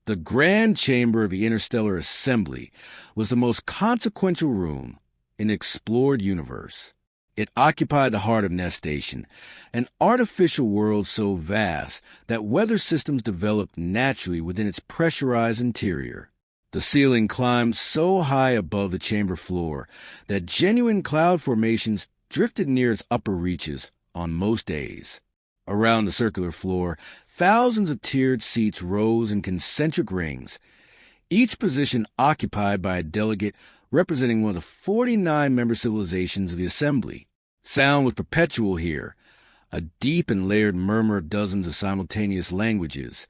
The grand chamber of the interstellar assembly was the most consequential room in the explored universe. It occupied the heart of Nest Station, an artificial world so vast that weather systems developed naturally within its pressurized interior. The ceiling climbed so high above the chamber floor that genuine cloud formations drifted near its upper reaches on most days. Around the circular floor, thousands of tiered seats rose in concentric rings, each position occupied by a delegate representing one of the 49 member civilizations of the assembly. Sound was perpetual here, a deep and layered murmur of dozens of simultaneous languages,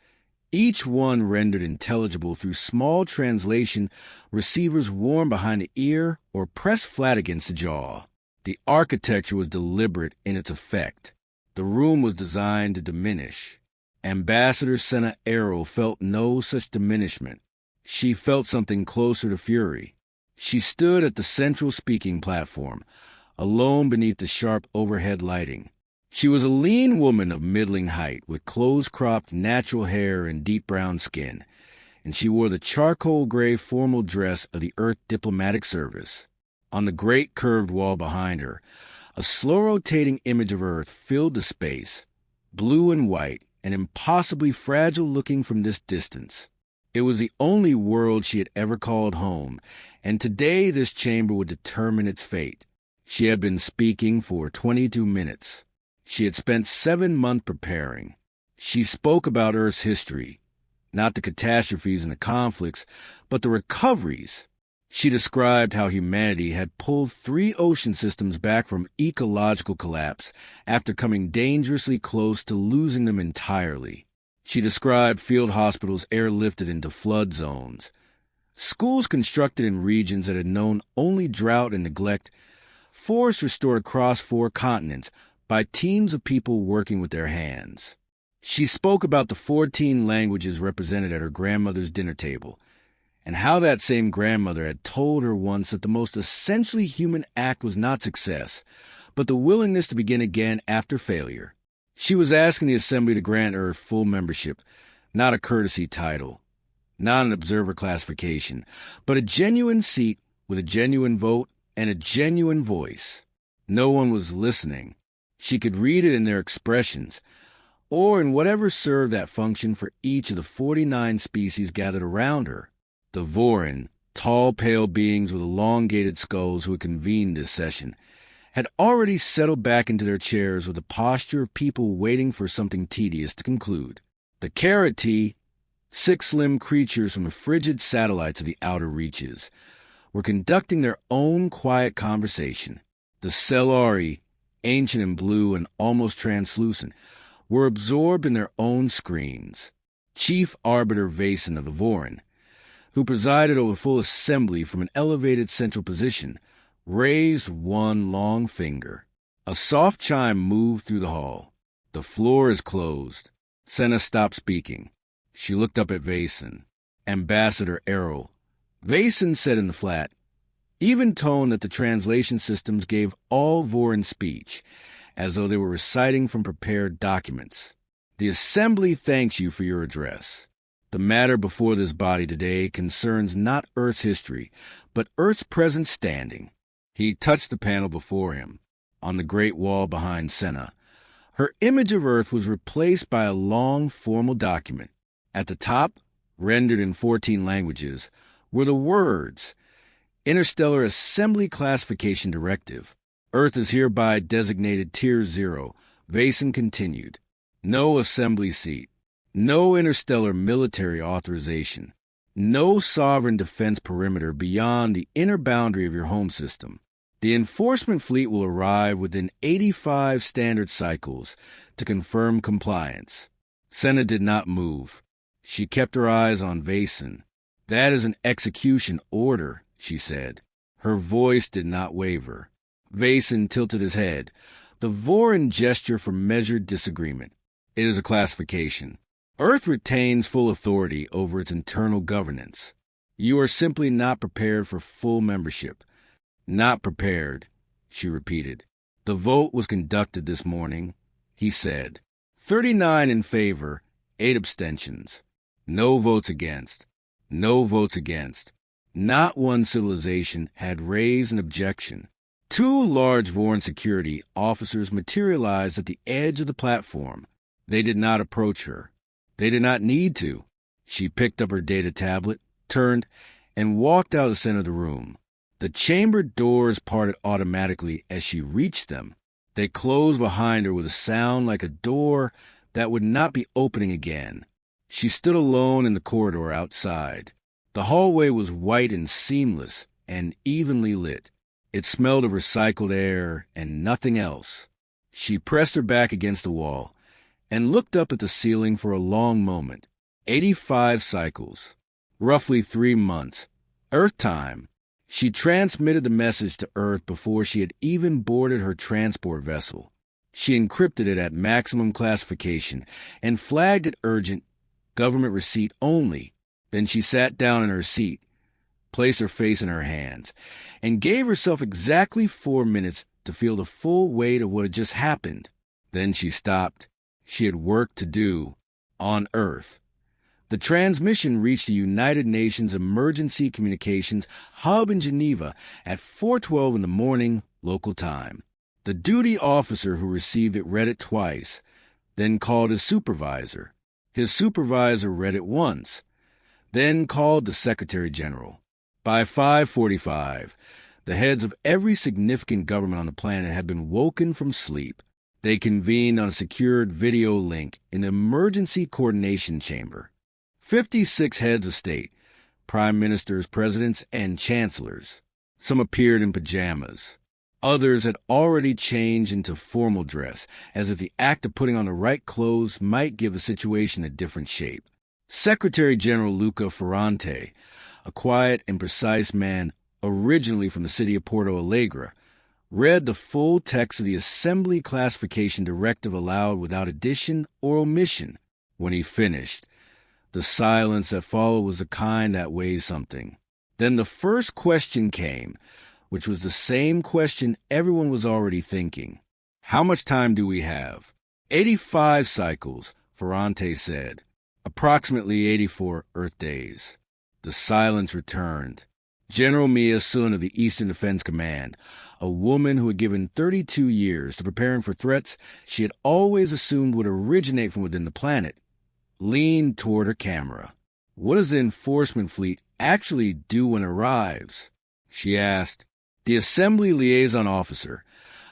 each one rendered intelligible through small translation receivers worn behind the ear or pressed flat against the jaw. The architecture was deliberate in its effect. The room was designed to diminish. Ambassador Senna Arrow felt no such diminishment. She felt something closer to fury. She stood at the central speaking platform, alone beneath the sharp overhead lighting. She was a lean woman of middling height, with close-cropped natural hair and deep brown skin, and she wore the charcoal-gray formal dress of the Earth Diplomatic Service. On the great curved wall behind her, a slow-rotating image of Earth filled the space, blue and white, and impossibly fragile-looking from this distance. It was the only world she had ever called home, and today this chamber would determine its fate. She had been speaking for 22 minutes. She had spent 7 months preparing. She spoke about Earth's history, not the catastrophes and the conflicts, but the recoveries. She described how humanity had pulled 3 ocean systems back from ecological collapse after coming dangerously close to losing them entirely. She described field hospitals airlifted into flood zones, schools constructed in regions that had known only drought and neglect, forests restored across 4 continents by teams of people working with their hands. She spoke about the 14 languages represented at her grandmother's dinner table, and how that same grandmother had told her once that the most essentially human act was not success, but the willingness to begin again after failure. She was asking the Assembly to grant Earth full membership, not a courtesy title, not an observer classification, but a genuine seat with a genuine vote and a genuine voice. No one was listening. She could read it in their expressions, or in whatever served that function for each of the 49 species gathered around her. The Vorin, tall, pale beings with elongated skulls who had convened this session, had already settled back into their chairs with the posture of people waiting for something tedious to conclude. The Karati, 6 slim creatures from the frigid satellites of the outer reaches, were conducting their own quiet conversation. The Cellari, ancient and blue and almost translucent, were absorbed in their own screens. Chief Arbiter Vason of the Vorin, who presided over the full assembly from an elevated central position, raised one long finger. A soft chime moved through the hall. The floor is closed. Senna stopped speaking. She looked up at Vason. Ambassador Errol. Vason said in the flat, even tone that the translation systems gave all Vorin speech, as though they were reciting from prepared documents. The Assembly thanks you for your address. The matter before this body today concerns not Earth's history, but Earth's present standing. He touched the panel before him, on the great wall behind Senna. Her image of Earth was replaced by a long, formal document. At the top, rendered in 14 languages, were the words, Interstellar Assembly Classification Directive. Earth is hereby designated Tier 0. Vason continued. No assembly seat. No interstellar military authorization. No sovereign defense perimeter beyond the inner boundary of your home system. The enforcement fleet will arrive within 85 standard cycles to confirm compliance. Senna did not move. She kept her eyes on Vason. That is an execution order, she said. Her voice did not waver. Vason tilted his head, the Vorin gesture for measured disagreement. It is a classification. Earth retains full authority over its internal governance. You are simply not prepared for full membership. Not prepared, she repeated. The vote was conducted this morning, he said. 39 in favor, 8 abstentions. No votes against. No votes against. Not one civilization had raised an objection. Two large Voran security officers materialized at the edge of the platform. They did not approach her. They did not need to. She picked up her data tablet, turned, and walked out of the center of the room. The chamber doors parted automatically as she reached them. They closed behind her with a sound like a door that would not be opening again. She stood alone in the corridor outside. The hallway was white and seamless and evenly lit. It smelled of recycled air and nothing else. She pressed her back against the wall and looked up at the ceiling for a long moment. 85 cycles, roughly 3 months, Earth time. She transmitted the message to Earth before she had even boarded her transport vessel. She encrypted it at maximum classification and flagged it urgent, government receipt only. Then she sat down in her seat, placed her face in her hands, and gave herself exactly 4 minutes to feel the full weight of what had just happened. Then she stopped. She had work to do on Earth. The transmission reached the United Nations Emergency Communications Hub in Geneva at 4:12 in the morning, local time. The duty officer who received it read it twice, then called his supervisor. His supervisor read it once, then called the Secretary General. By 5:45, the heads of every significant government on the planet had been woken from sleep. They convened on a secured video link in the Emergency Coordination Chamber. 56 heads of state, prime ministers, presidents, and chancellors. Some appeared in pajamas. Others had already changed into formal dress, as if the act of putting on the right clothes might give the situation a different shape. Secretary General Luca Ferrante, a quiet and precise man originally from the city of Porto Alegre, read the full text of the Assembly Classification Directive aloud without addition or omission. When he finished, the silence that followed was the kind that weighs something. Then the first question came, which was the same question everyone was already thinking. How much time do we have? 85 cycles, Ferrante said. Approximately 84 Earth days. The silence returned. General Mia Sun of the Eastern Defense Command, a woman who had given 32 years to preparing for threats she had always assumed would originate from within the planet, leaned toward her camera. What does the enforcement fleet actually do when it arrives? She asked. The Assembly Liaison Officer,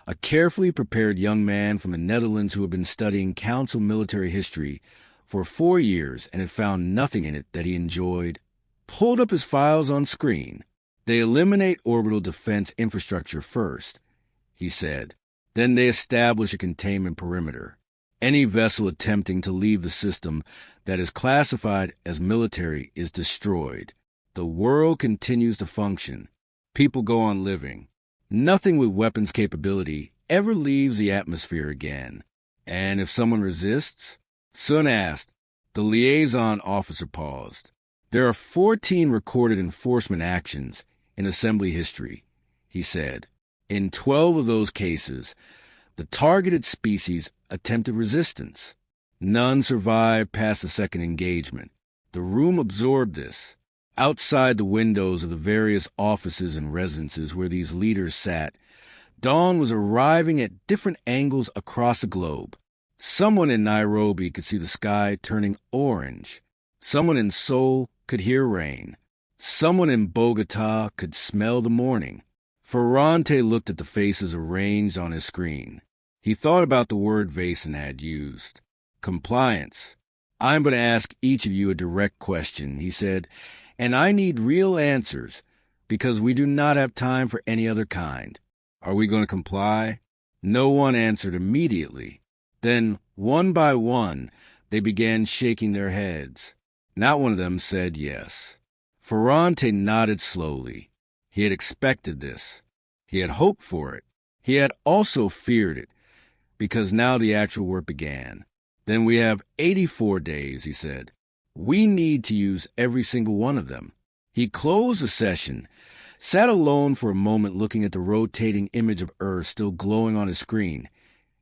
a carefully prepared young man from the Netherlands who had been studying Council military history for 4 years and had found nothing in it that he enjoyed, pulled up his files on screen. They eliminate orbital defense infrastructure first, he said. Then they establish a containment perimeter. Any vessel attempting to leave the system that is classified as military is destroyed. The world continues to function. People go on living. Nothing with weapons capability ever leaves the atmosphere again. And if someone resists? Sun asked. The liaison officer paused. There are 14 recorded enforcement actions in Assembly history, he said. In 12 of those cases, the targeted species attempted resistance. None survived past the second engagement. The room absorbed this. Outside the windows of the various offices and residences where these leaders sat, dawn was arriving at different angles across the globe. Someone in Nairobi could see the sky turning orange. Someone in Seoul could hear rain. Someone in Bogota could smell the morning. Ferrante looked at the faces arranged on his screen. He thought about the word Vason had used. Compliance. I'm going to ask each of you a direct question, he said, and I need real answers, because we do not have time for any other kind. Are we going to comply? No one answered immediately. Then, one by one, they began shaking their heads. Not one of them said yes. Ferrante nodded slowly. He had expected this. He had hoped for it. He had also feared it, because now the actual work began. Then we have 84 days, he said. We need to use every single one of them. He closed the session, sat alone for a moment looking at the rotating image of Earth still glowing on his screen,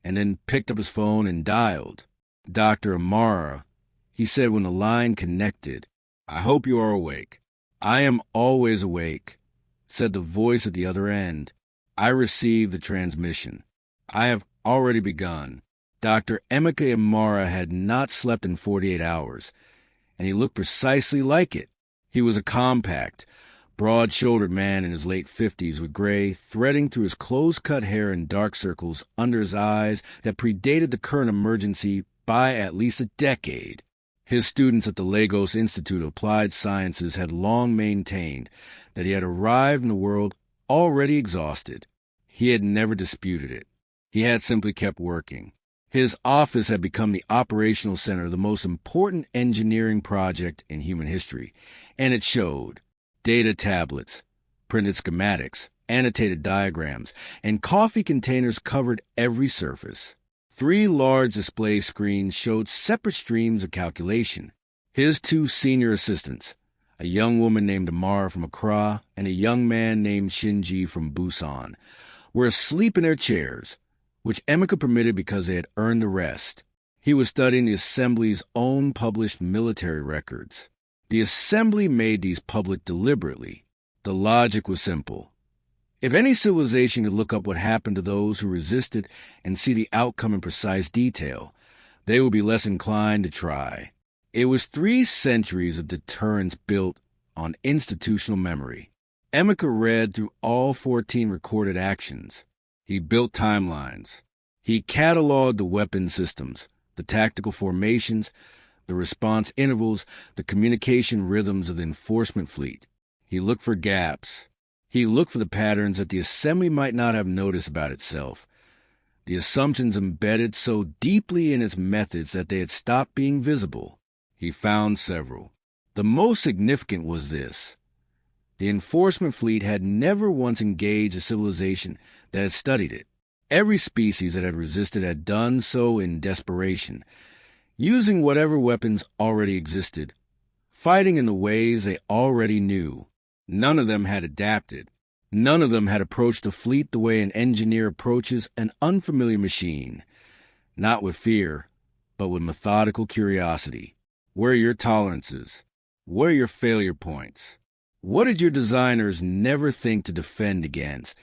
and then picked up his phone and dialed. Dr. Amara, He said when the line connected, "I hope you are awake." "I am always awake," said the voice at the other end. I received the transmission. "I have already begun." Dr. Emeka Imara had not slept in 48 hours, and he looked precisely like it. He was a compact, broad-shouldered man in his late 50s with gray threading through his close-cut hair and dark circles under his eyes that predated the current emergency by at least a decade. His students at the Lagos Institute of Applied Sciences had long maintained that he had arrived in the world already exhausted. He had never disputed it. He had simply kept working. His office had become the operational center of the most important engineering project in human history, and it showed. Data tablets, printed schematics, annotated diagrams, and coffee containers covered every surface. 3 large display screens showed separate streams of calculation. His 2 senior assistants, a young woman named Amara from Accra and a young man named Shinji from Busan, were asleep in their chairs, which Emeka permitted because they had earned the rest. He was studying the Assembly's own published military records. The Assembly made these public deliberately. The logic was simple. If any civilization could look up what happened to those who resisted and see the outcome in precise detail, they would be less inclined to try. It was 3 centuries of deterrence built on institutional memory. Emeka read through all 14 recorded actions. He built timelines. He cataloged the weapon systems, the tactical formations, the response intervals, the communication rhythms of the enforcement fleet. He looked for gaps. He looked for the patterns that the Assembly might not have noticed about itself, the assumptions embedded so deeply in its methods that they had stopped being visible. He found several. The most significant was this. The enforcement fleet had never once engaged a civilization that had studied it. Every species that had resisted had done so in desperation, using whatever weapons already existed, fighting in the ways they already knew. None of them had adapted. None of them had approached the fleet the way an engineer approaches an unfamiliar machine, not with fear, but with methodical curiosity. Where are your tolerances? Where are your failure points? What did your designers never think to defend against?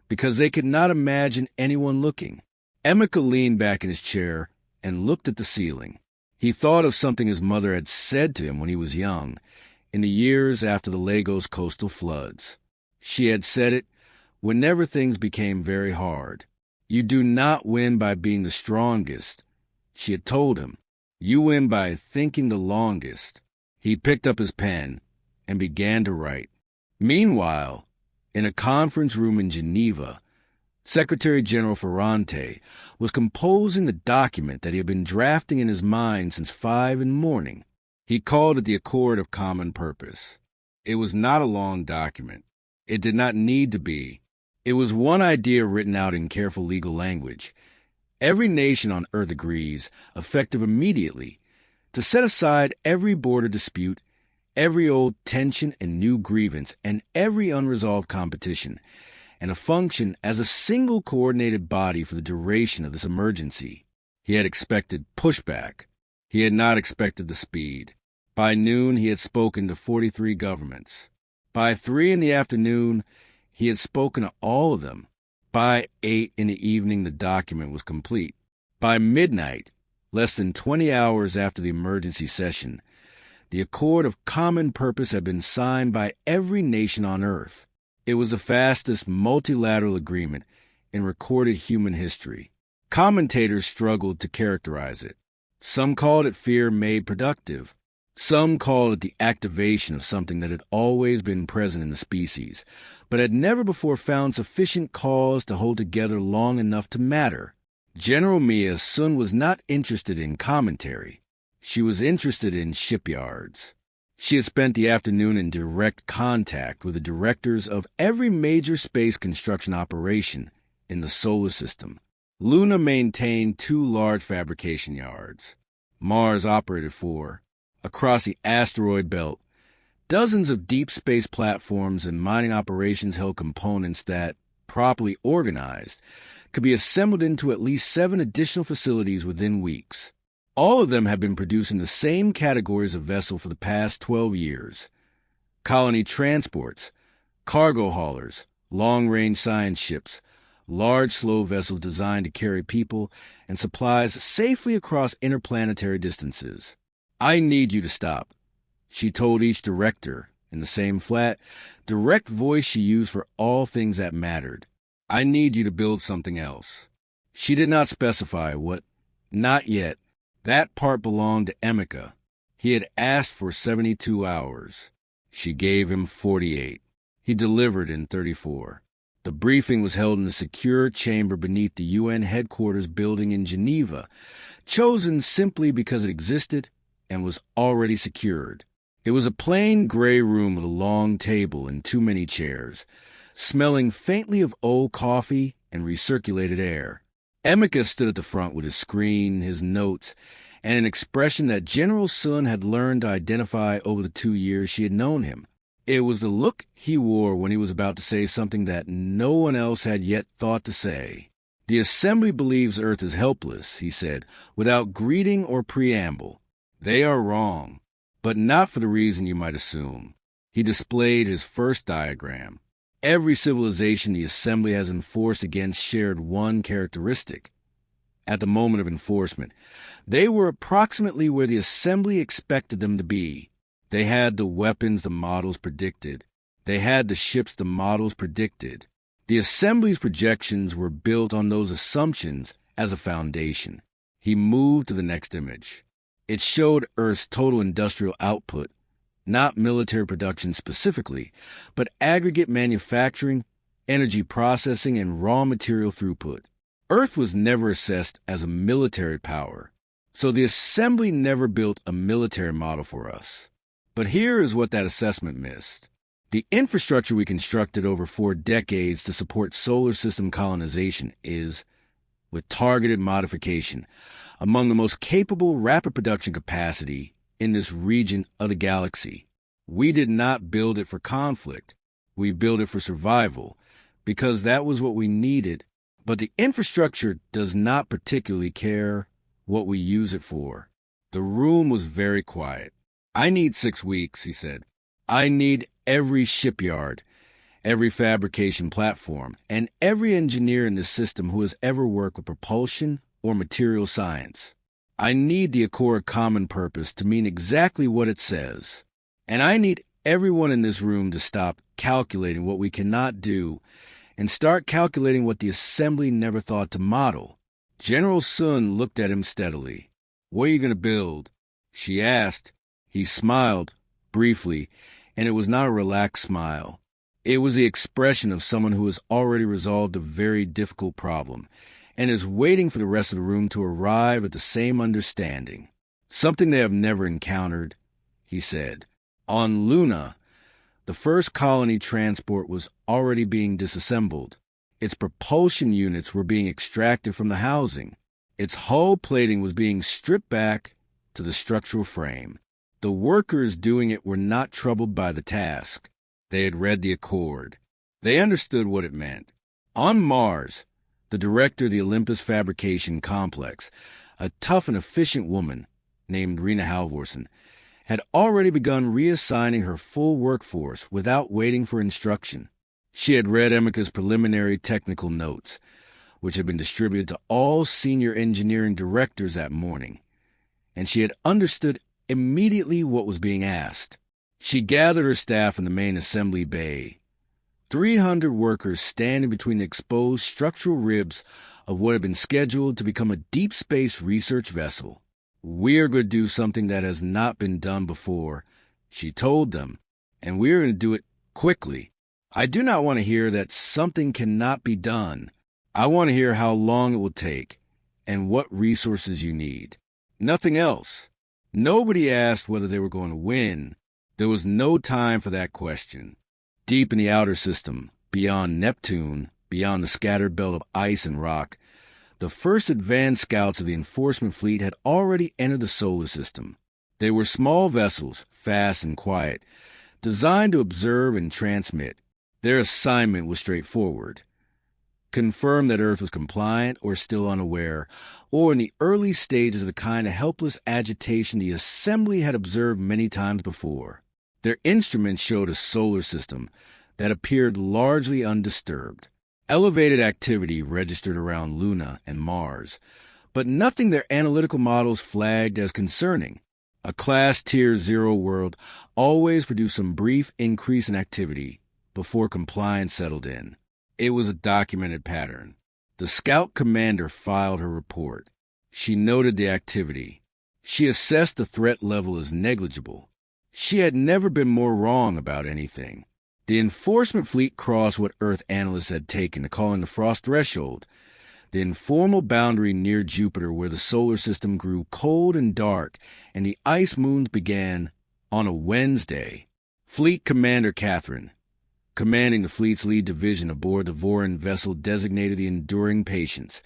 Because they could not imagine anyone looking. Emeka leaned back in his chair and looked at the ceiling. He thought of something his mother had said to him when he was young, in the years after the Lagos coastal floods. She had said it whenever things became very hard. "You do not win by being the strongest," she had told him. "You win by thinking the longest." He picked up his pen and began to write. Meanwhile, in a conference room in Geneva, Secretary General Ferrante was composing the document that he had been drafting in his mind since 5 in the morning. He called it the Accord of Common Purpose. It was not a long document. It did not need to be. It was one idea written out in careful legal language. Every nation on Earth agrees, effective immediately, to set aside every border dispute, every old tension and new grievance, and every unresolved competition, and to function as a single coordinated body for the duration of this emergency. He had expected pushback. He had not expected the speed. By noon, he had spoken to 43 governments. By 3 in the afternoon, he had spoken to all of them. By 8 in the evening, the document was complete. By midnight, less than 20 hours after the emergency session, the Accord of Common Purpose had been signed by every nation on Earth. It was the fastest multilateral agreement in recorded human history. Commentators struggled to characterize it. Some called it fear made productive. Some called it the activation of something that had always been present in the species, but had never before found sufficient cause to hold together long enough to matter. General Mia Sun was not interested in commentary. She was interested in shipyards. She had spent the afternoon in direct contact with the directors of every major space construction operation in the solar system. Luna maintained 2 large fabrication yards. Mars operated 4. Across the asteroid belt, dozens of deep space platforms and mining operations held components that, properly organized, could be assembled into at least 7 additional facilities within weeks. All of them have been producing the same categories of vessel for the past 12 years. Colony transports, cargo haulers, long-range science ships, large slow vessels designed to carry people and supplies safely across interplanetary distances. I need you to stop, she told each director in the same flat, direct voice she used for all things that mattered. I need you to build something else. She did not specify what. Not yet. That part belonged to Emeka. He had asked for 72 hours. She gave him 48. He delivered in 34. The briefing was held in a secure chamber beneath the UN headquarters building in Geneva, chosen simply because it existed and was already secured. It was a plain gray room with a long table and too many chairs, smelling faintly of old coffee and recirculated air. Emeka stood at the front with his screen, his notes, and an expression that General Sun had learned to identify over the 2 years she had known him. It was the look he wore when he was about to say something that no one else had yet thought to say. The Assembly believes Earth is helpless, he said, without greeting or preamble. They are wrong, but not for the reason you might assume. He displayed his first diagram. Every civilization the Assembly has enforced against shared one characteristic. At the moment of enforcement, they were approximately where the Assembly expected them to be. They had the weapons the models predicted. They had the ships the models predicted. The Assembly's projections were built on those assumptions as a foundation. He moved to the next image. It showed Earth's total industrial output, not military production specifically, but aggregate manufacturing, energy processing, and raw material throughput. Earth was never assessed as a military power, so the Assembly never built a military model for us. But here is what that assessment missed. The infrastructure we constructed over 4 decades to support solar system colonization is, with targeted modification, among the most capable rapid production capacity in this region of the galaxy. We did not build it for conflict. We built it for survival, because that was what we needed. But the infrastructure does not particularly care what we use it for. The room was very quiet. I need 6 weeks, he said. I need every shipyard, every fabrication platform, and every engineer in this system who has ever worked with propulsion or material science. I need the Accord Common Purpose to mean exactly what it says. And I need everyone in this room to stop calculating what we cannot do and start calculating what the Assembly never thought to model. General Sun looked at him steadily. What are you going to build? She asked. He smiled, briefly, and it was not a relaxed smile. It was the expression of someone who has already resolved a very difficult problem and is waiting for the rest of the room to arrive at the same understanding. Something they have never encountered, he said. On Luna, the first colony transport was already being disassembled. Its propulsion units were being extracted from the housing. Its hull plating was being stripped back to the structural frame. The workers doing it were not troubled by the task. They had read the Accord. They understood what it meant. On Mars, the director of the Olympus Fabrication Complex, a tough and efficient woman named Rena Halvorsen, had already begun reassigning her full workforce without waiting for instruction. She had read Emeka's preliminary technical notes, which had been distributed to all senior engineering directors that morning, and she had understood immediately what was being asked. She gathered her staff in the main assembly bay, 300 workers standing between the exposed structural ribs of what had been scheduled to become a deep space research vessel. We are going to do something that has not been done before, she told them, and we are going to do it quickly. I do not want to hear that something cannot be done. I want to hear how long it will take and what resources you need. Nothing else. Nobody asked whether they were going to win. There was no time for that question. Deep in the outer system, beyond Neptune, beyond the scattered belt of ice and rock, the first advanced scouts of the enforcement fleet had already entered the solar system. They were small vessels, fast and quiet, designed to observe and transmit. Their assignment was straightforward. confirmed that Earth was compliant or still unaware, or in the early stages of the kind of helpless agitation the assembly had observed many times before. Their instruments showed a solar system that appeared largely undisturbed. Elevated activity registered around Luna and Mars, but nothing their analytical models flagged as concerning. A Class Tier 0 world always produced some brief increase in activity before compliance settled in. It was a documented pattern. The scout commander filed her report. She noted the activity. She assessed the threat level as negligible. She had never been more wrong about anything. The enforcement fleet crossed what Earth analysts had taken to calling the frost threshold, the informal boundary near Jupiter where the solar system grew cold and dark and the ice moons began on a Wednesday. Fleet Commander Catherine, commanding the fleet's lead division aboard the Voran vessel designated the Enduring Patience,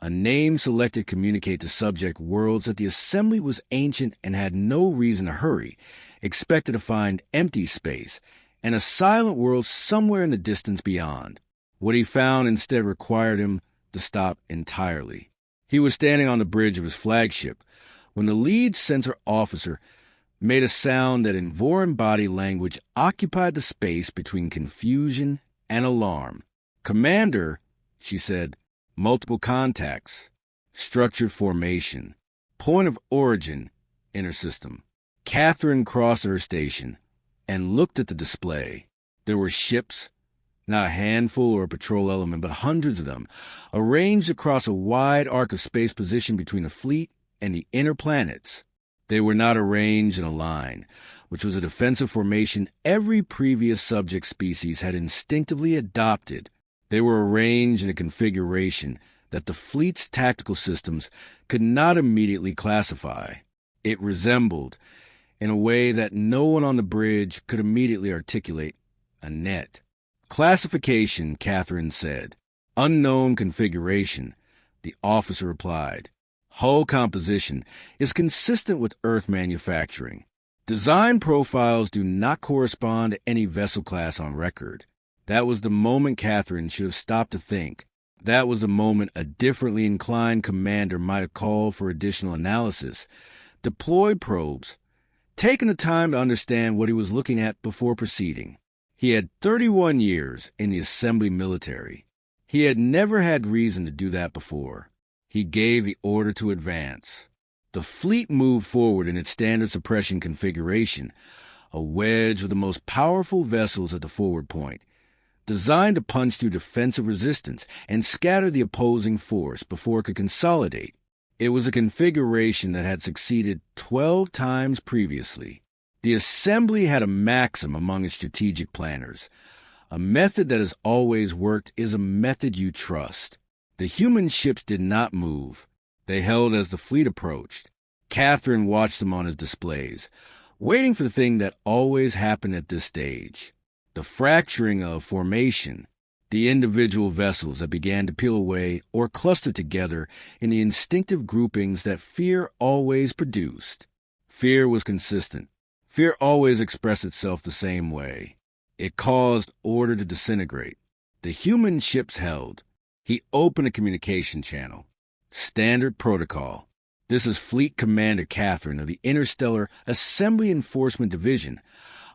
a name selected to communicate to subject worlds that the assembly was ancient and had no reason to hurry, expected to find empty space and a silent world somewhere in the distance beyond. What he found instead required him to stop entirely. He was standing on the bridge of his flagship when the lead sensor officer made a sound that in Voran body language occupied the space between confusion and alarm. "Commander," she said, "multiple contacts, structured formation, point of origin, inner system." Catherine crossed her station and looked at the display. There were ships, not a handful or a patrol element, but hundreds of them, arranged across a wide arc of space positioned between the fleet and the inner planets. They were not arranged in a line, which was a defensive formation every previous subject species had instinctively adopted. They were arranged in a configuration that the fleet's tactical systems could not immediately classify. It resembled, in a way that no one on the bridge could immediately articulate, a net. "Classification," Catherine said. "Unknown configuration," the officer replied. "Hull composition is consistent with Earth manufacturing. Design profiles do not correspond to any vessel class on record." That was the moment Catherine should have stopped to think. That was the moment a differently inclined commander might have called for additional analysis, deployed probes, taken the time to understand what he was looking at before proceeding. He had 31 years in the assembly military. He had never had reason to do that before. He gave the order to advance. The fleet moved forward in its standard suppression configuration, a wedge of the most powerful vessels at the forward point, designed to punch through defensive resistance and scatter the opposing force before it could consolidate. It was a configuration that had succeeded 12 times previously. The assembly had a maxim among its strategic planners. A method that has always worked is a method you trust. The human ships did not move. They held as the fleet approached. Catherine watched them on his displays, waiting for the thing that always happened at this stage. The fracturing of formation, the individual vessels that began to peel away or cluster together in the instinctive groupings that fear always produced. Fear was consistent. Fear always expressed itself the same way. It caused order to disintegrate. The human ships held. He opened a communication channel. Standard protocol. "This is Fleet Commander Catherine of the Interstellar Assembly Enforcement Division,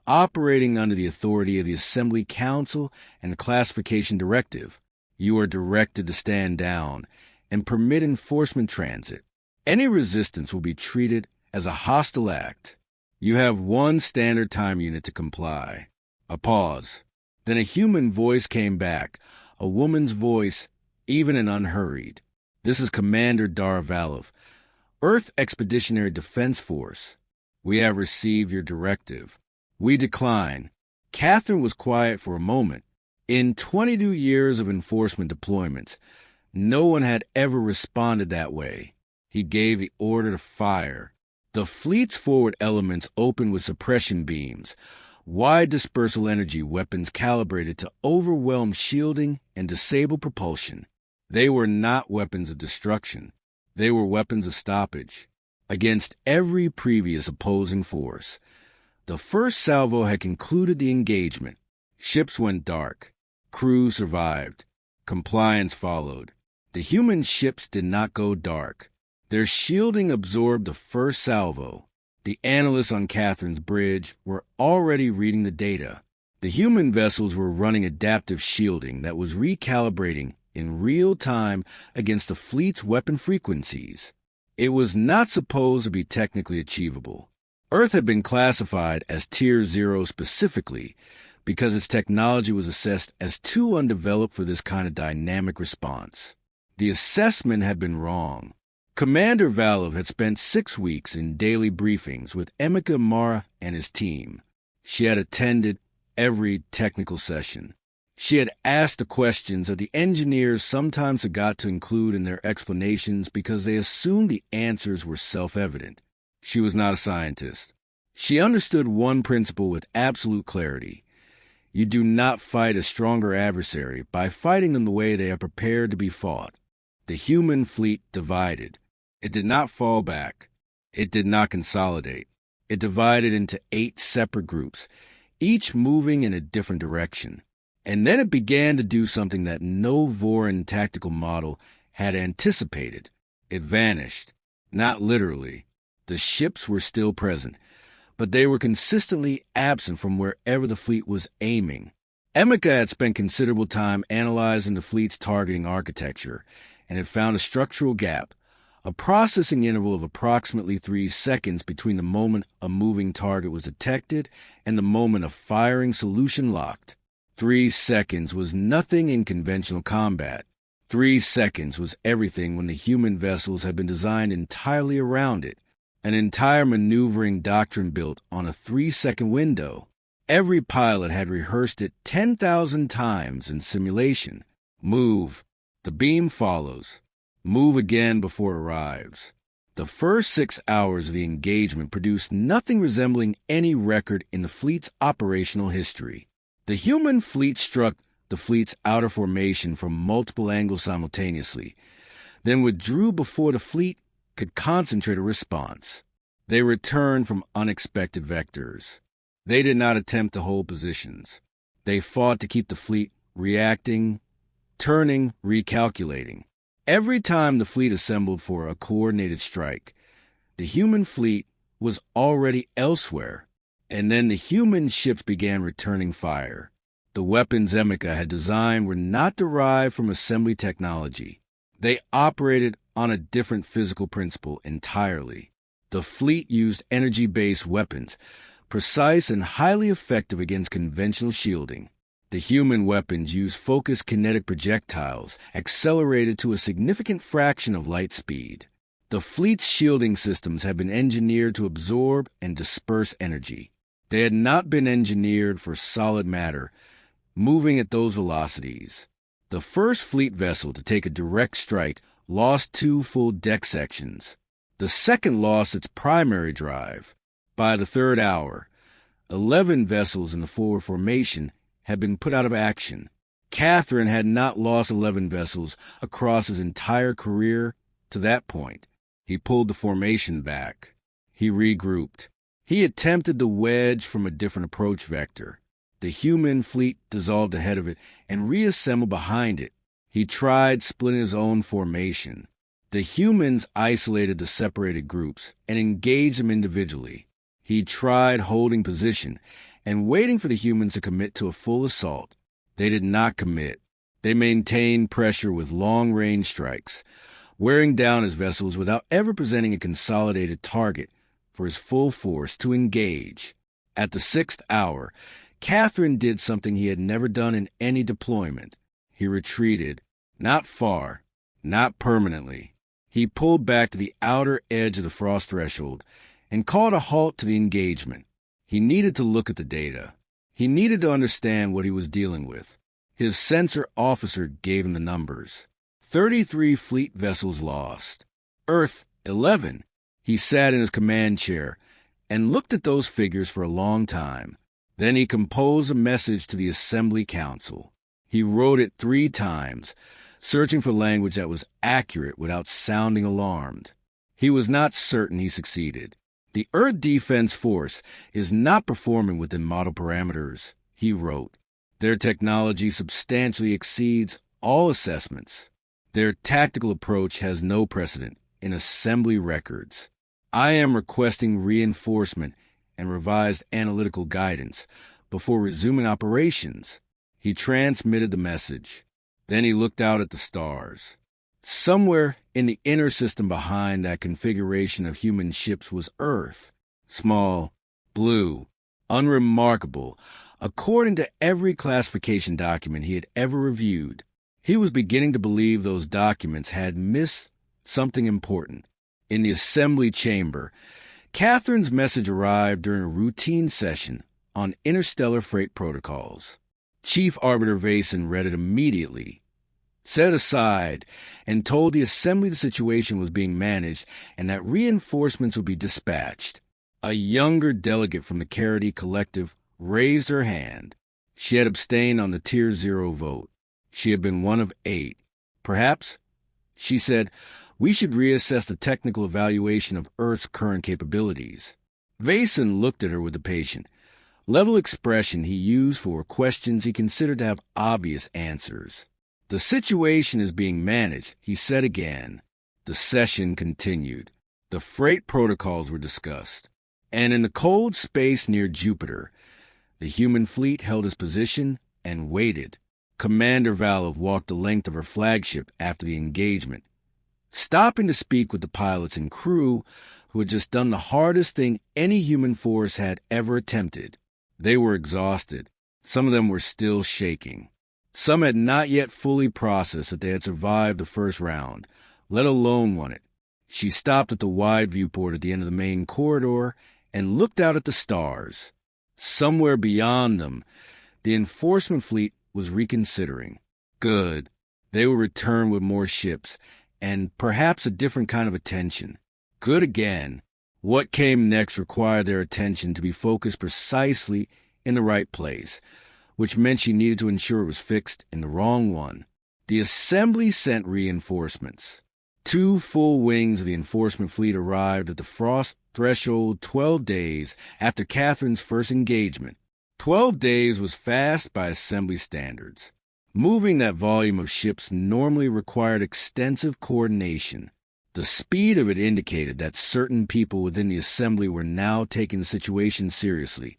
operating under the authority of the Assembly Council and the Classification Directive. You are directed to stand down and permit enforcement transit. Any resistance will be treated as a hostile act. You have one standard time unit to comply." A pause. Then a human voice came back, a woman's voice, even and unhurried. "This is Commander Darvalov, Earth Expeditionary Defense Force. We have received your directive. We decline." Catherine was quiet for a moment. In 22 years of enforcement deployments, no one had ever responded that way. He gave the order to fire. The fleet's forward elements opened with suppression beams, wide dispersal energy weapons calibrated to overwhelm shielding and disable propulsion. They were not weapons of destruction. They were weapons of stoppage. Against every previous opposing force, the first salvo had concluded the engagement. Ships went dark. Crews survived. Compliance followed. The human ships did not go dark. Their shielding absorbed the first salvo. The analysts on Catherine's bridge were already reading the data. The human vessels were running adaptive shielding that was recalibrating in real time against the fleet's weapon frequencies. It was not supposed to be technically achievable. Earth had been classified as Tier 0 specifically because its technology was assessed as too undeveloped for this kind of dynamic response. The assessment had been wrong. Commander Valov had spent 6 weeks in daily briefings with Emeka Mara and his team. She had attended every technical session. She had asked the questions that the engineers sometimes forgot to include in their explanations because they assumed the answers were self-evident. She was not a scientist. She understood one principle with absolute clarity. You do not fight a stronger adversary by fighting them the way they are prepared to be fought. The human fleet divided. It did not fall back. It did not consolidate. It divided into 8 separate groups, each moving in a different direction. And then it began to do something that no Voran tactical model had anticipated. It vanished. Not literally. The ships were still present, but they were consistently absent from wherever the fleet was aiming. Emeka had spent considerable time analyzing the fleet's targeting architecture and had found a structural gap, a processing interval of approximately 3 seconds between the moment a moving target was detected and the moment a firing solution locked. 3 seconds was nothing in conventional combat. 3 seconds was everything when the human vessels had been designed entirely around it, an entire maneuvering doctrine built on a 3-second window. Every pilot had rehearsed it 10,000 times in simulation. Move. The beam follows. Move again before it arrives. The first 6 hours of the engagement produced nothing resembling any record in the fleet's operational history. The human fleet struck the fleet's outer formation from multiple angles simultaneously, then withdrew before the fleet could concentrate a response. They returned from unexpected vectors. They did not attempt to hold positions. They fought to keep the fleet reacting, turning, recalculating. Every time the fleet assembled for a coordinated strike, the human fleet was already elsewhere. And then the human ships began returning fire. The weapons Emeka had designed were not derived from assembly technology. They operated on a different physical principle entirely. The fleet used energy-based weapons, precise and highly effective against conventional shielding. The human weapons used focused kinetic projectiles, accelerated to a significant fraction of light speed. The fleet's shielding systems had been engineered to absorb and disperse energy. They had not been engineered for solid matter, moving at those velocities. The first fleet vessel to take a direct strike lost 2 full deck sections. The second lost its primary drive. By the 3rd hour, 11 vessels in the forward formation had been put out of action. Catherine had not lost 11 vessels across his entire career to that point. He pulled the formation back. He regrouped. He attempted to wedge from a different approach vector. The human fleet dissolved ahead of it and reassembled behind it. He tried splitting his own formation. The humans isolated the separated groups and engaged them individually. He tried holding position and waiting for the humans to commit to a full assault. They did not commit. They maintained pressure with long-range strikes, wearing down his vessels without ever presenting a consolidated target for his full force to engage. At the 6th hour, Catherine did something he had never done in any deployment. He retreated, not far, not permanently. He pulled back to the outer edge of the frost threshold and called a halt to the engagement. He needed to look at the data. He needed to understand what he was dealing with. His sensor officer gave him the numbers. 33 fleet vessels lost. Earth, 11. He sat in his command chair and looked at those figures for a long time. Then he composed a message to the Assembly Council. He wrote it 3 times, searching for language that was accurate without sounding alarmed. He was not certain he succeeded. The Earth Defense Force is not performing within model parameters, he wrote. Their technology substantially exceeds all assessments. Their tactical approach has no precedent in assembly records. I am requesting reinforcement and revised analytical guidance before resuming operations." He transmitted the message. Then he looked out at the stars. Somewhere in the inner system behind that configuration of human ships was Earth. Small, blue, unremarkable, according to every classification document he had ever reviewed. He was beginning to believe those documents had missed something important. In the assembly chamber, Catherine's message arrived during a routine session on interstellar freight protocols. Chief Arbiter Vason read it immediately, set it aside, and told the assembly the situation was being managed and that reinforcements would be dispatched. A younger delegate from the Carity Collective raised her hand. She had abstained on the Tier 0 vote. She had been one of 8. "Perhaps," she said, "we should reassess the technical evaluation of Earth's current capabilities." Vason looked at her with a patient, level expression he used for questions he considered to have obvious answers. "The situation is being managed," he said again. The session continued. The freight protocols were discussed. And in the cold space near Jupiter, the human fleet held its position and waited. Commander Valov walked the length of her flagship after the engagement, stopping to speak with the pilots and crew who had just done the hardest thing any human force had ever attempted. They were exhausted. Some of them were still shaking. Some had not yet fully processed that they had survived the first round, let alone won it. She stopped at the wide viewport at the end of the main corridor and looked out at the stars. Somewhere beyond them, the enforcement fleet was reconsidering. Good. They would return with more ships, and perhaps a different kind of attention. Good again. What came next required their attention to be focused precisely in the right place, which meant she needed to ensure it was fixed in the wrong one. The assembly sent reinforcements. 2 full wings of the enforcement fleet arrived at the frost threshold 12 days after Catherine's first engagement. 12 days was fast by assembly standards. Moving that volume of ships normally required extensive coordination. The speed of it indicated that certain people within the assembly were now taking the situation seriously,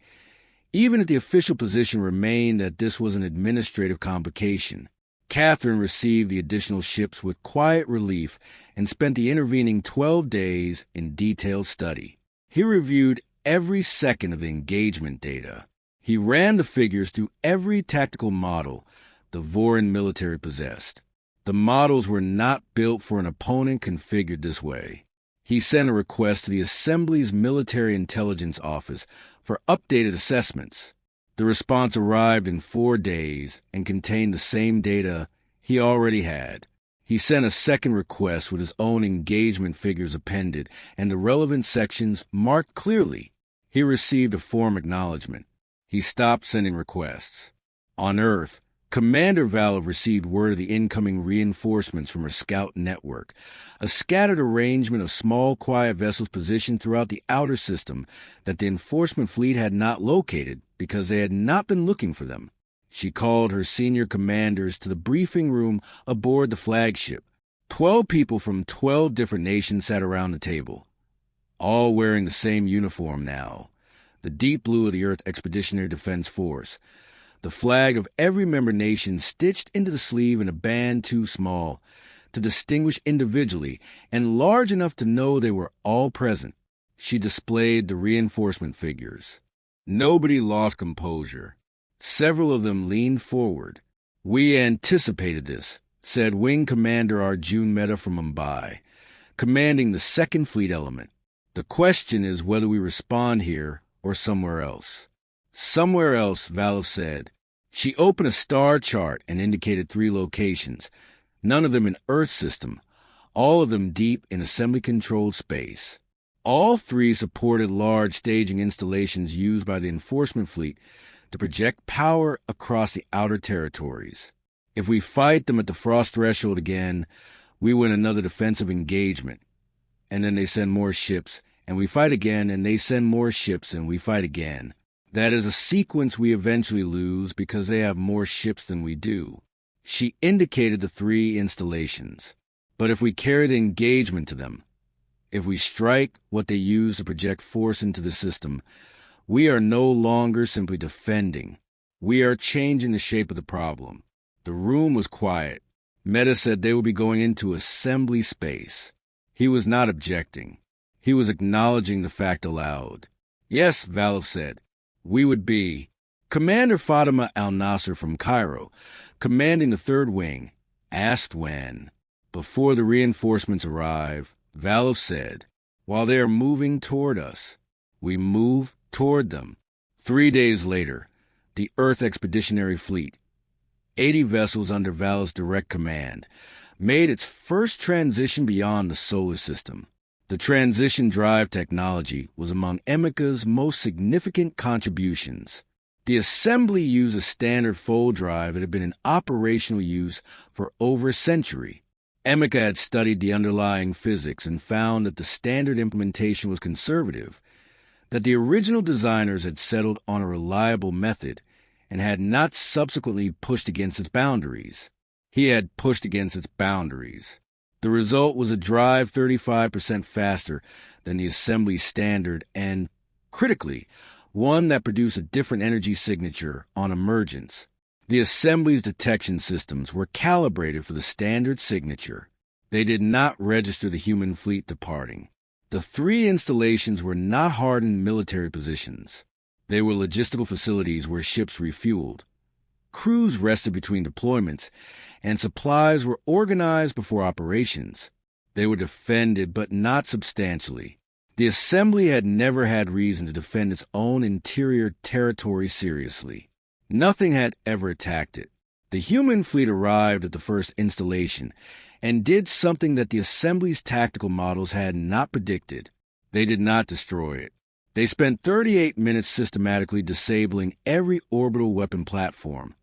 even if the official position remained that this was an administrative complication. Catherine received the additional ships with quiet relief and spent the intervening 12 days in detailed study. He reviewed every second of the engagement data. He ran the figures through every tactical model the Vorin military possessed. The models were not built for an opponent configured this way. He sent a request to the Assembly's Military Intelligence Office for updated assessments. The response arrived in 4 days and contained the same data he already had. He sent a second request with his own engagement figures appended and the relevant sections marked clearly. He received a form acknowledgement. He stopped sending requests. On Earth, Commander Valov received word of the incoming reinforcements from her scout network, a scattered arrangement of small, quiet vessels positioned throughout the outer system that the enforcement fleet had not located because they had not been looking for them. She called her senior commanders to the briefing room aboard the flagship. 12 people from 12 different nations sat around the table, all wearing the same uniform now, the deep blue of the Earth Expeditionary Defense Force, the flag of every member nation stitched into the sleeve in a band too small to distinguish individually and large enough to know they were all present. She displayed the reinforcement figures. Nobody lost composure. Several of them leaned forward. "We anticipated this," said Wing Commander Arjun Mehta from Mumbai, commanding the 2nd Fleet Element. "The question is whether we respond here or somewhere else." "Somewhere else," Valov said. She opened a star chart and indicated 3 locations, none of them in Earth system, all of them deep in assembly-controlled space. All 3 supported large staging installations used by the enforcement fleet to project power across the outer territories. If we fight them at the frost threshold again, we win another defensive engagement. And then they send more ships, and we fight again, and they send more ships, and we fight again. That is a sequence we eventually lose because they have more ships than we do. She indicated the 3 installations. But if we carry the engagement to them, if we strike what they use to project force into the system, we are no longer simply defending. We are changing the shape of the problem. The room was quiet. Meta said they would be going into assembly space. He was not objecting. He was acknowledging the fact aloud. Yes, Valov said, we would be. Commander Fatima al-Nasser from Cairo, commanding the 3rd Wing, asked when. Before the reinforcements arrive, Valov said, while they are moving toward us, we move toward them. 3 days later, the Earth Expeditionary Fleet, 80 vessels under Valov's direct command, made its first transition beyond the solar system. The transition drive technology was among Emika's most significant contributions. The assembly used a standard fold drive that had been in operational use for over a century. Emika had studied the underlying physics and found that the standard implementation was conservative, that the original designers had settled on a reliable method and had not subsequently pushed against its boundaries. He had pushed against its boundaries. The result was a drive 35% faster than the assembly standard and, critically, one that produced a different energy signature on emergence. The assembly's detection systems were calibrated for the standard signature. They did not register the human fleet departing. The 3 installations were not hardened military positions. They were logistical facilities where ships refueled. Crews rested between deployments, and supplies were organized before operations. They were defended, but not substantially. The assembly had never had reason to defend its own interior territory seriously. Nothing had ever attacked it. The human fleet arrived at the first installation and did something that the assembly's tactical models had not predicted. They did not destroy it. They spent 38 minutes systematically disabling every orbital weapon platform,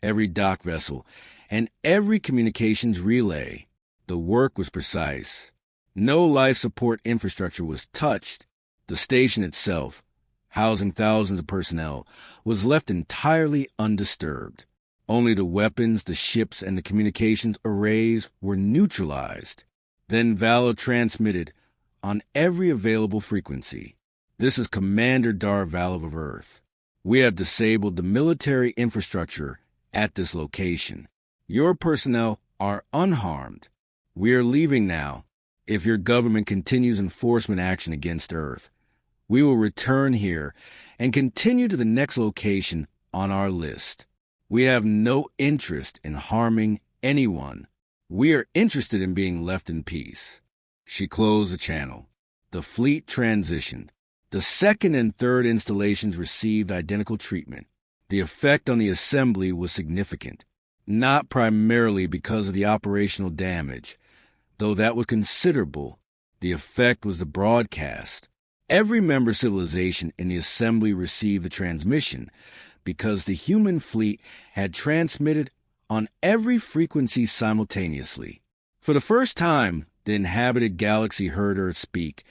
every dock vessel, and every communications relay. The work was precise. No life support infrastructure was touched. The station itself, housing thousands of personnel, was left entirely undisturbed. Only the weapons, the ships, and the communications arrays were neutralized. Then Valor transmitted on every available frequency. This is Commander Dar Valov of Earth. We have disabled the military infrastructure at this location. Your personnel are unharmed. We are leaving now. If your government continues enforcement action against Earth, we will return here and continue to the next location on our list. We have no interest in harming anyone. We are interested in being left in peace. She closed the channel. The fleet transitioned. The 2nd and 3rd installations received identical treatment. The effect on the assembly was significant, not primarily because of the operational damage, though that was considerable. The effect was the broadcast. Every member civilization in the assembly received the transmission because the human fleet had transmitted on every frequency simultaneously. For the first time, the inhabited galaxy heard Earth speak,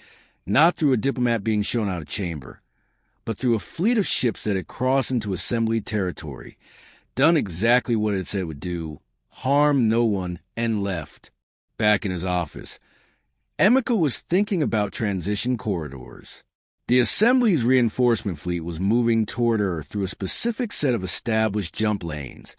not through a diplomat being shown out of chamber, but through a fleet of ships that had crossed into assembly territory, done exactly what it said it would do, harmed no one, and left. Back in his office, Emika was thinking about transition corridors. The Assembly's reinforcement fleet was moving toward Earth through a specific set of established jump lanes,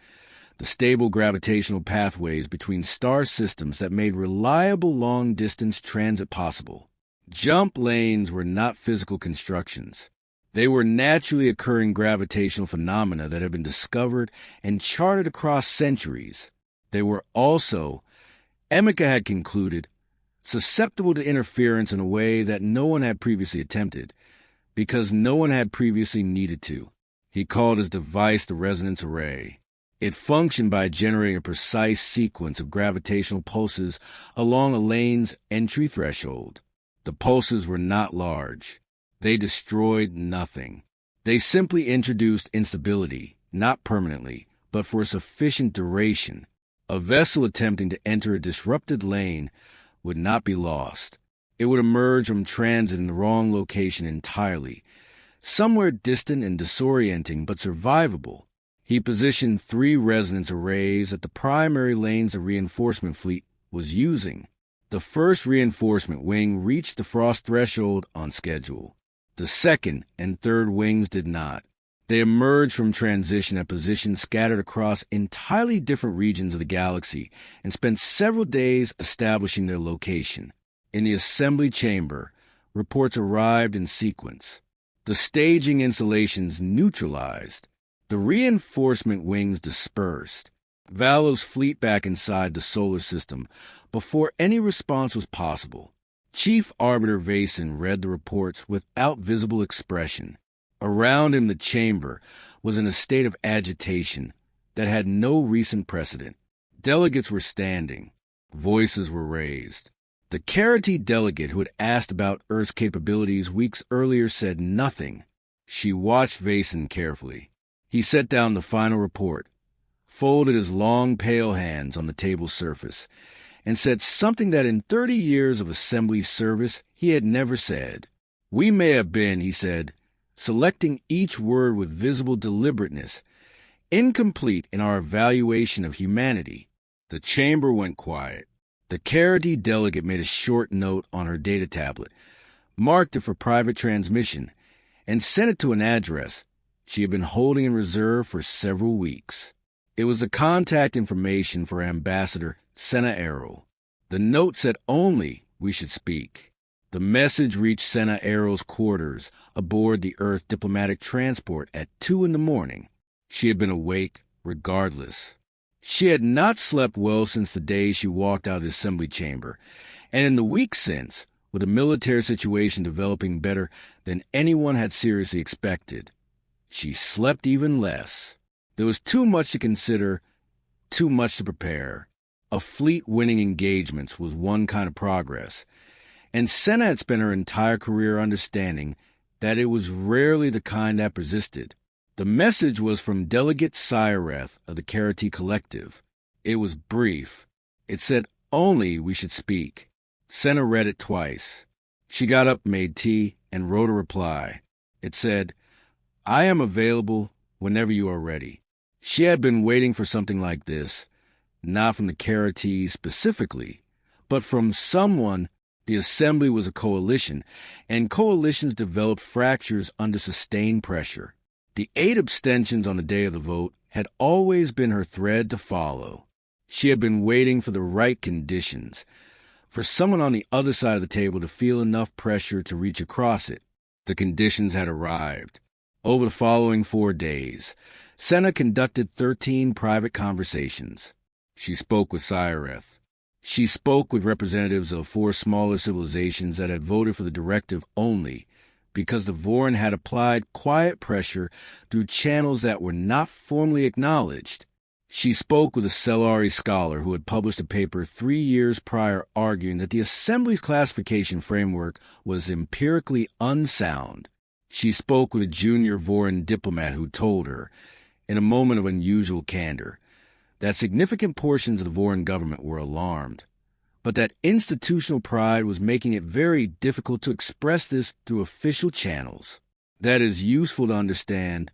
the stable gravitational pathways between star systems that made reliable long-distance transit possible. Jump lanes were not physical constructions. They were naturally occurring gravitational phenomena that had been discovered and charted across centuries. They were also, Emika had concluded, susceptible to interference in a way that no one had previously attempted, because no one had previously needed to. He called his device the resonance array. It functioned by generating a precise sequence of gravitational pulses along a lane's entry threshold. The pulses were not large. They destroyed nothing. They simply introduced instability, not permanently, but for a sufficient duration. A vessel attempting to enter a disrupted lane would not be lost. It would emerge from transit in the wrong location entirely, somewhere distant and disorienting but survivable. He positioned 3 resonance arrays at the primary lanes the reinforcement fleet was using. The first reinforcement wing reached the frost threshold on schedule. The second and third wings did not. They emerged from transition at positions scattered across entirely different regions of the galaxy and spent several days establishing their location. In the assembly chamber, reports arrived in sequence. The staging installations neutralized. The reinforcement wings dispersed. Valov's fleet back inside the solar system before any response was possible. Chief Arbiter Vason read the reports without visible expression. Around him, the chamber was in a state of agitation that had no recent precedent. Delegates were standing. Voices were raised. The Carity delegate who had asked about Earth's capabilities weeks earlier said nothing. She watched Vason carefully. He set down the final report, folded his long, pale hands on the table's surface, and said something that in 30 years of assembly service he had never said. "We may have been," he said, selecting each word with visible deliberateness, "incomplete in our evaluation of humanity." The chamber went quiet. The Carity delegate made a short note on her data tablet, marked it for private transmission, and sent it to an address she had been holding in reserve for several weeks. It was the contact information for Ambassador Senna Errol. The note said only we should speak. The message reached Senna Errol's quarters aboard the Earth diplomatic transport at 2 a.m. She had been awake regardless. She had not slept well since the day she walked out of the assembly chamber, and in the weeks since, with the military situation developing better than anyone had seriously expected, she slept even less. There was too much to consider, too much to prepare. A fleet winning engagements was one kind of progress, and Senna had spent her entire career understanding that it was rarely the kind that persisted. The message was from Delegate Cyreth of the Carity Collective. It was brief. It said only we should speak. Senna read it twice. She got up, made tea, and wrote a reply. It said, "I am available whenever you are ready." She had been waiting for something like this, not from the Carity specifically, but from someone. The assembly was a coalition, and coalitions developed fractures under sustained pressure. The 8 abstentions on the day of the vote had always been her thread to follow. She had been waiting for the right conditions, for someone on the other side of the table to feel enough pressure to reach across it. The conditions had arrived. Over the following 4 days, Senna conducted 13 private conversations. She spoke with Cyreth. She spoke with representatives of 4 smaller civilizations that had voted for the directive only because the Vorin had applied quiet pressure through channels that were not formally acknowledged. She spoke with a Cellari scholar who had published a paper 3 years prior arguing that the Assembly's classification framework was empirically unsound. She spoke with a junior Vorin diplomat who told her, in a moment of unusual candor, that significant portions of the Vorin government were alarmed, but that institutional pride was making it very difficult to express this through official channels. "That is useful to understand,"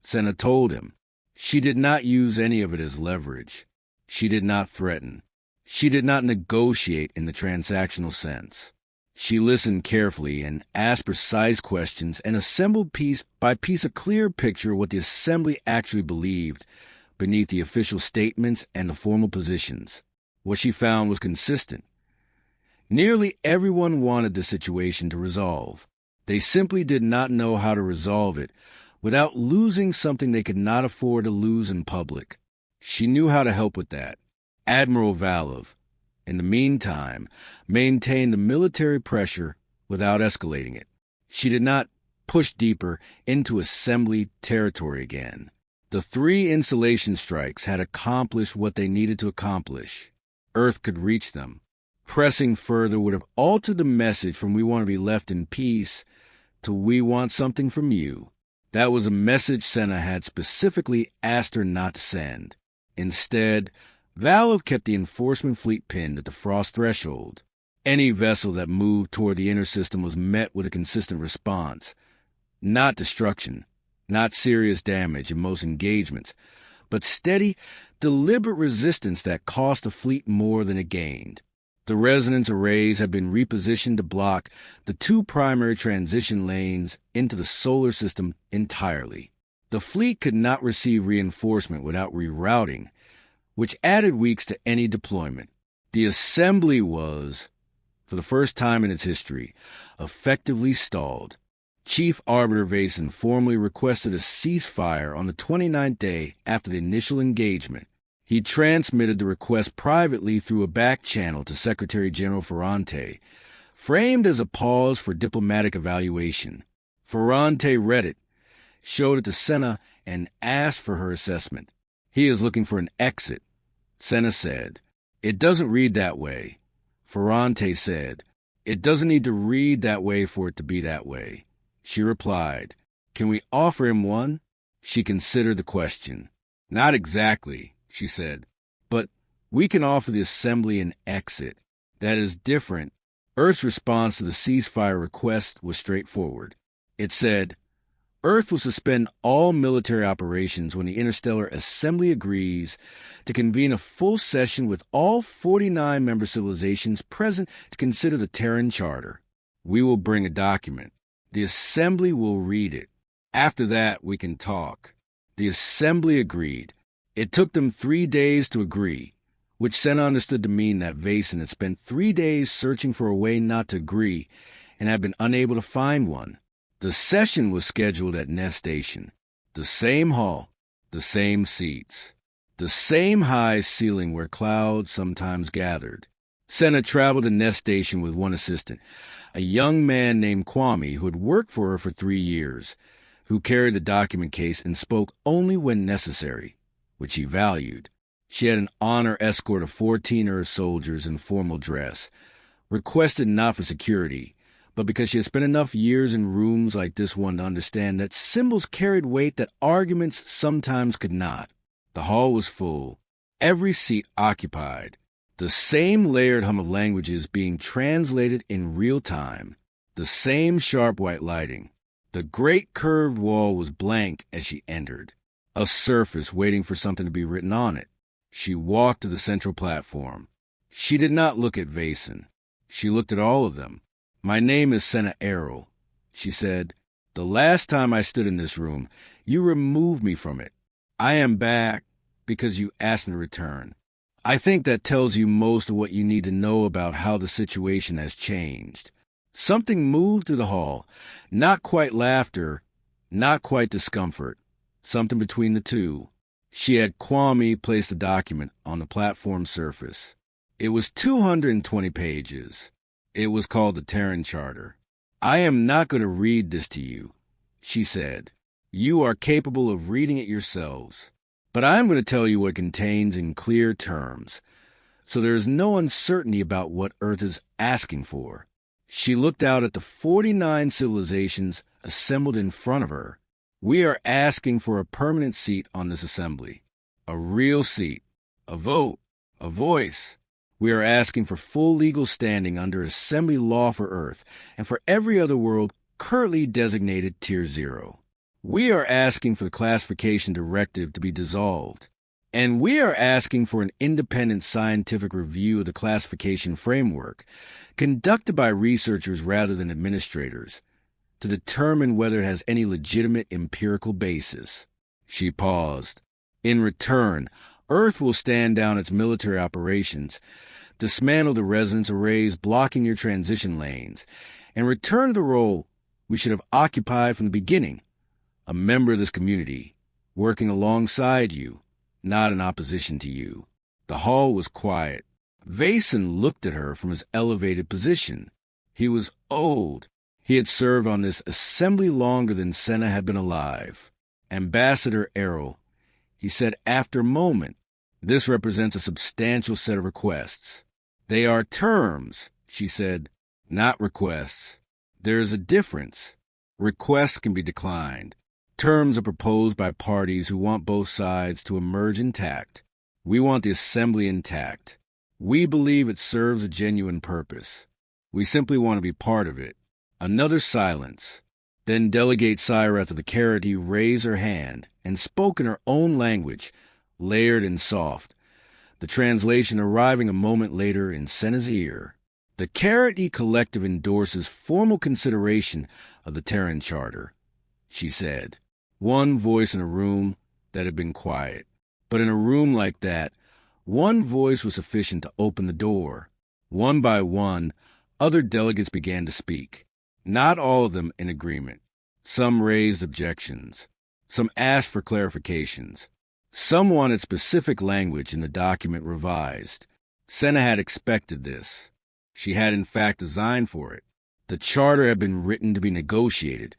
Senna told him. She did not use any of it as leverage. She did not threaten. She did not negotiate in the transactional sense. She listened carefully and asked precise questions and assembled piece by piece a clear picture of what the Assembly actually believed beneath the official statements and the formal positions. What she found was consistent. Nearly everyone wanted the situation to resolve. They simply did not know how to resolve it without losing something they could not afford to lose in public. She knew how to help with that. Admiral Valov, in the meantime, maintained the military pressure without escalating it. She did not push deeper into assembly territory again. The 3 installation strikes had accomplished what they needed to accomplish. Earth could reach them. Pressing further would have altered the message from "we want to be left in peace" to "we want something from you." That was a message Senna had specifically asked her not to send. Instead, Valov kept the enforcement fleet pinned at the frost threshold. Any vessel that moved toward the inner system was met with a consistent response. Not destruction, Not serious damage in most engagements, but steady, deliberate resistance that cost the fleet more than it gained. The resonance arrays had been repositioned to block the two primary transition lanes into the solar system entirely. The fleet could not receive reinforcement without rerouting, which added weeks to any deployment. The assembly was, for the first time in its history, effectively stalled. Chief Arbiter Vason formally requested a ceasefire on the 29th day after the initial engagement. He transmitted the request privately through a back channel to Secretary General Ferrante, framed as a pause for diplomatic evaluation. Ferrante read it, showed it to Senna, and asked for her assessment. He is looking for an exit, Senna said. It doesn't read that way. Ferrante said, it doesn't need to read that way for it to be that way. She replied, can we offer him one? She considered the question. Not exactly, she said, but we can offer the assembly an exit. That is different. Earth's response to the ceasefire request was straightforward. It said, Earth will suspend all military operations when the Interstellar Assembly agrees to convene a full session with all 49 member civilizations present to consider the Terran Charter. We will bring a document. The Assembly will read it. After that, we can talk. The Assembly agreed. It took them 3 days to agree, which Senna understood to mean that Vason had spent 3 days searching for a way not to agree and had been unable to find one. The session was scheduled at Nest Station. The same hall, the same seats, the same high ceiling where clouds sometimes gathered. Senna traveled to Nest Station with one assistant, a young man named Kwame who had worked for her for 3 years, who carried the document case and spoke only when necessary, which he valued. She had an honor escort of 14 Earth soldiers in formal dress, requested not for security, but because she had spent enough years in rooms like this one to understand that symbols carried weight that arguments sometimes could not. The hall was full, every seat occupied, the same layered hum of languages being translated in real time, the same sharp white lighting. The great curved wall was blank as she entered, a surface waiting for something to be written on it. She walked to the central platform. She did not look at Vason. She looked at all of them. My name is Senna Errol, she said. The last time I stood in this room, you removed me from it. I am back because you asked me to return. I think that tells you most of what you need to know about how the situation has changed. Something moved through the hall, not quite laughter, not quite discomfort, something between the two. She had Kwame place the document on the platform surface. It was 220 pages. It was called the Terran Charter. I am not going to read this to you, she said. You are capable of reading it yourselves. But I am going to tell you what it contains in clear terms, so there is no uncertainty about what Earth is asking for. She looked out at the 49 civilizations assembled in front of her. We are asking for a permanent seat on this assembly, a real seat, a vote, a voice. We are asking for full legal standing under assembly law for Earth and for every other world currently designated Tier 0. We are asking for the classification directive to be dissolved, and we are asking for an independent scientific review of the classification framework, conducted by researchers rather than administrators, to determine whether it has any legitimate empirical basis. She paused. In return, Earth will stand down its military operations, dismantle the resonance arrays blocking your transition lanes, and return to the role we should have occupied from the beginning. A member of this community, working alongside you, not in opposition to you. The hall was quiet. Vason looked at her from his elevated position. He was old. He had served on this assembly longer than Senna had been alive. Ambassador Errol, he said after a moment, this represents a substantial set of requests. They are terms, she said, not requests. There is a difference. Requests can be declined. Terms are proposed by parties who want both sides to emerge intact. We want the assembly intact. We believe it serves a genuine purpose. We simply want to be part of it. Another silence. Then Delegate Syreth of the Carity raised her hand and spoke in her own language, layered and soft, the translation arriving a moment later in Senna's ear. The Carity Collective endorses formal consideration of the Terran Charter, she said. One voice in a room that had been quiet. But in a room like that, one voice was sufficient to open the door. One by one, other delegates began to speak. Not all of them in agreement. Some raised objections. Some asked for clarifications. Some wanted specific language in the document revised. Senna had expected this. She had in fact designed for it. The charter had been written to be negotiated,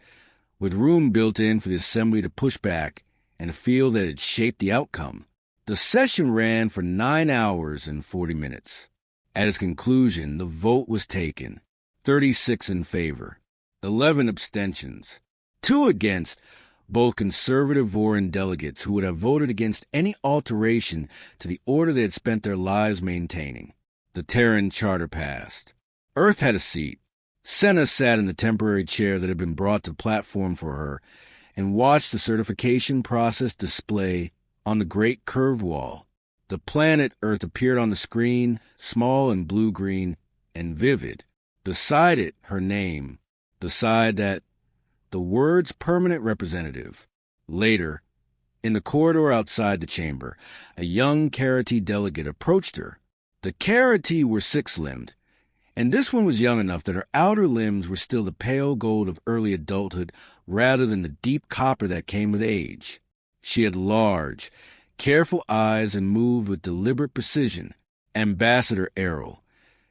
with room built in for the Assembly to push back and feel that it shaped the outcome. The session ran for 9 hours and 40 minutes. At its conclusion, the vote was taken. 36 in favor, 11 abstentions, 2 against, both conservative Voran delegates who would have voted against any alteration to the order they had spent their lives maintaining. The Terran Charter passed. Earth had a seat. Senna sat in the temporary chair that had been brought to platform for her and watched the certification process display on the great curved wall. The planet Earth appeared on the screen, small and blue-green and vivid. Beside it, her name. Beside that, the words permanent representative. Later, in the corridor outside the chamber, a young Carity delegate approached her. The Carity were 6-limbed, and this one was young enough that her outer limbs were still the pale gold of early adulthood rather than the deep copper that came with age. She had large, careful eyes and moved with deliberate precision. Ambassador Errol,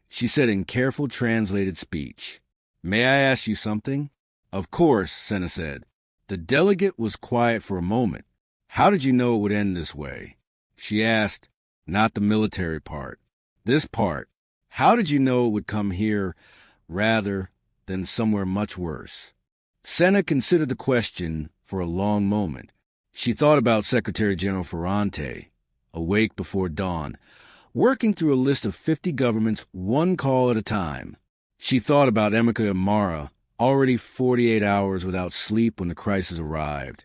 she said in careful translated speech. May I ask you something? Of course, Senna said. The delegate was quiet for a moment. How did you know it would end this way? She asked, not the military part. This part. How did you know it would come here rather than somewhere much worse? Senna considered the question for a long moment. She thought about Secretary General Ferrante, awake before dawn, working through a list of 50 governments one call at a time. She thought about Emeka Amara, already 48 hours without sleep when the crisis arrived,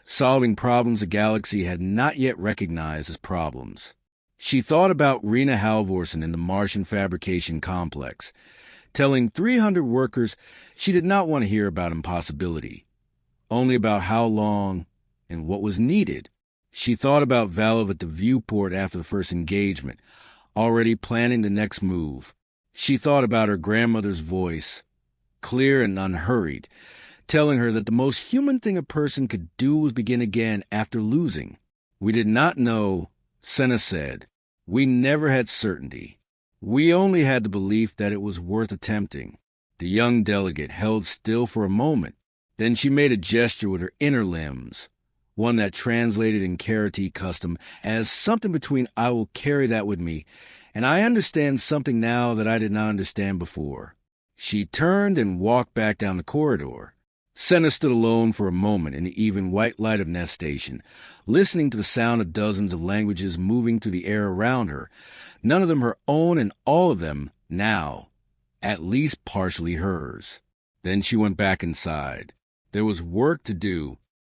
solving problems the galaxy had not yet recognized as problems. She thought about Rena Halvorsen in the Martian fabrication complex, telling 300 workers she did not want to hear about impossibility, only about how long and what was needed. She thought about Valev at the viewport after the first engagement, already planning the next move. She thought about her grandmother's voice, clear and unhurried, telling her that the most human thing a person could do was begin again after losing. We did not know, Senna said. We never had certainty. We only had the belief that it was worth attempting. The young delegate held still for a moment. Then she made a gesture with her inner limbs, one that translated in Carity custom as something between I will carry that with me and I understand something now that I did not understand before. She turned and walked back down the corridor. Senna stood alone for a moment in the even white light of Nest Station, listening to the sound of dozens of languages moving through the air around her, none of them her own and all of them, now, at least partially hers. Then she went back inside. There was work to do,